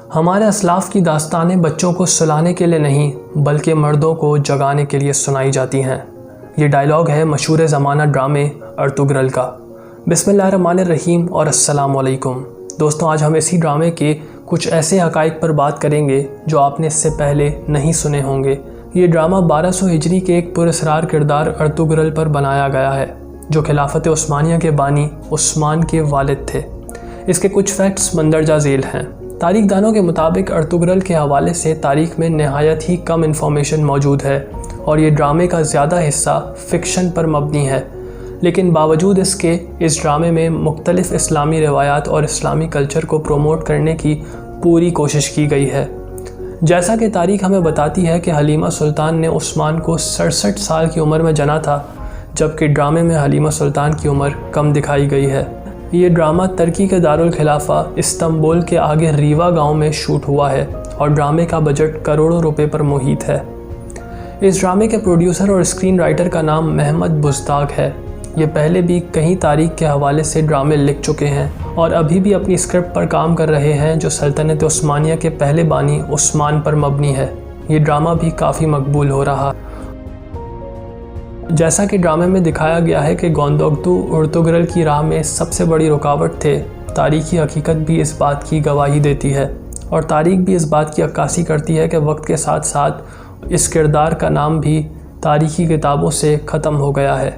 हमारे असलाफ की दास्तानें बच्चों को सुलाने के लिए नहीं बल्कि मर्दों को जगाने के लिए सुनाई जाती हैं। ये डायलॉग है मशहूर ज़माना ड्रामे अर्तुगरल का। बिस्मिल्लाहिर्रहमानिर्रहीम और अस्सलाम वालेकुम। दोस्तों, आज हम इसी ड्रामे के कुछ ऐसे हक़ाइक़ पर बात करेंगे जो आपने इससे पहले नहीं सुने होंगे। ये ड्रामा 1200 हिजरी के एक पुरअसरार किरदार अर्तुगरल पर बनाया गया है जो खिलाफत उस्मानिया के बानी उस्मान के वालिद थे। इसके कुछ फैक्ट्स मंदरजा झेल हैं। तारीख दानों के मुताबिक अर्तुगरल के हवाले से तारीख में नहायत ही कम इन्फॉर्मेशन मौजूद है और ये ड्रामे का ज़्यादा हिस्सा फ़िक्शन पर मबनी है, लेकिन बावजूद इसके इस ड्रामे में मुख्तलिफ़ इस्लामी रिवायात और इस्लामी कल्चर को प्रोमोट करने की पूरी कोशिश की गई है। जैसा कि तारीख हमें बताती है कि हलीमा सुल्तान ने उस्मान को 67 साल की उम्र में जना था, जबकि ड्रामे में हलीमा सुल्तान की उम्र कम दिखाई गई है। ये ड्रामा तुर्की के दारुल खिलाफा इस्तांबुल के आगे रीवा गांव में शूट हुआ है और ड्रामे का बजट करोड़ों रुपए पर मुहित है। इस ड्रामे के प्रोड्यूसर और स्क्रीन राइटर का नाम महमद बुज़दाग है। ये पहले भी कई तारीख के हवाले से ड्रामे लिख चुके हैं और अभी भी अपनी स्क्रिप्ट पर काम कर रहे हैं जो सल्तनत उस्मानिया के पहले बानी उस्मान पर मबनी है। ये ड्रामा भी काफ़ी मकबूल हो रहा। जैसा कि ड्रामे में दिखाया गया है कि गोंदोगतु अर्तुगरल की राह में सबसे बड़ी रुकावट थे, तारीखी हकीकत भी इस बात की गवाही देती है और तारीख भी इस बात की अक्कासी करती है कि वक्त के साथ साथ इस किरदार का नाम भी तारीखी किताबों से ख़त्म हो गया है।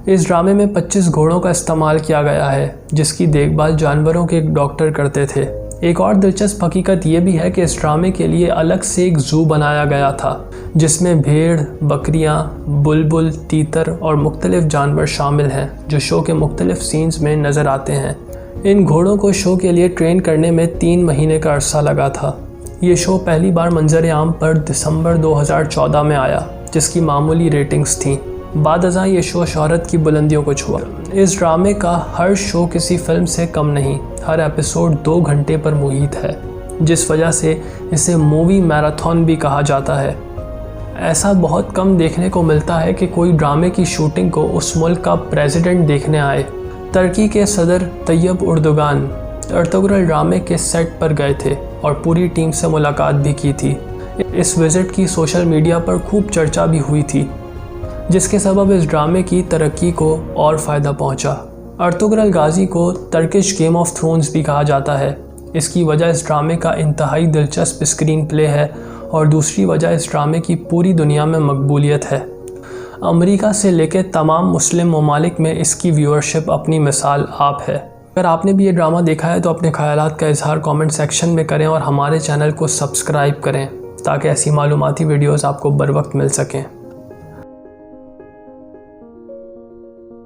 इस ड्रामे में 25 घोड़ों का इस्तेमाल किया गया है जिसकी देखभाल जानवरों के एक डॉक्टर करते थे। एक और दिलचस्प हकीकत ये भी है कि इस ड्रामे के लिए अलग से एक ज़ू बनाया गया था जिसमें भेड़, बकरियां, बुलबुल, तीतर और मुख्तलिफ जानवर शामिल हैं जो शो के मुख्तलिफ सीन्स में नज़र आते हैं। इन घोड़ों को शो के लिए ट्रेन करने में 3 महीने का अरसा लगा था। ये शो पहली बार मंजर आम पर दिसंबर 2014 में आया जिसकी मामूली रेटिंग्स थीं। बाद अज़ां ये शो शोहरत की बुलंदियों को छुआ। इस ड्रामे का हर शो किसी फिल्म से कम नहीं, हर एपिसोड 2 घंटे पर मुहित है, जिस वजह से इसे मूवी मैराथन भी कहा जाता है। ऐसा बहुत कम देखने को मिलता है कि कोई ड्रामे की शूटिंग को उस मुल्क का प्रेसिडेंट देखने आए। तुर्की के सदर तैयब उर्दुगान अर्तुगरल ड्रामे के सेट पर गए थे और पूरी टीम से मुलाकात भी की थी। इस विज़िट की सोशल मीडिया पर खूब चर्चा भी हुई थी जिसके सबब इस ड्रामे की तरक्की को और फ़ायदा पहुंचा। अर्तुगरल गाजी को तुर्किश गेम ऑफ थ्रोन्स भी कहा जाता है। इसकी वजह इस ड्रामे का इंतहाई दिलचस्प स्क्रीन प्ले है और दूसरी वजह इस ड्रामे की पूरी दुनिया में मकबूलियत है। अमेरिका से लेकर तमाम मुस्लिम ममालिक में इसकी व्यूअरशिप अपनी मिसाल आप है। अगर आपने भी ये ड्रामा देखा है तो अपने ख़यालात का इजहार कमेंट सेक्शन में करें और हमारे चैनल को सब्सक्राइब करें ताकि ऐसी मालूमाती वीडियोज़ आपको बर वक्त मिल सकें।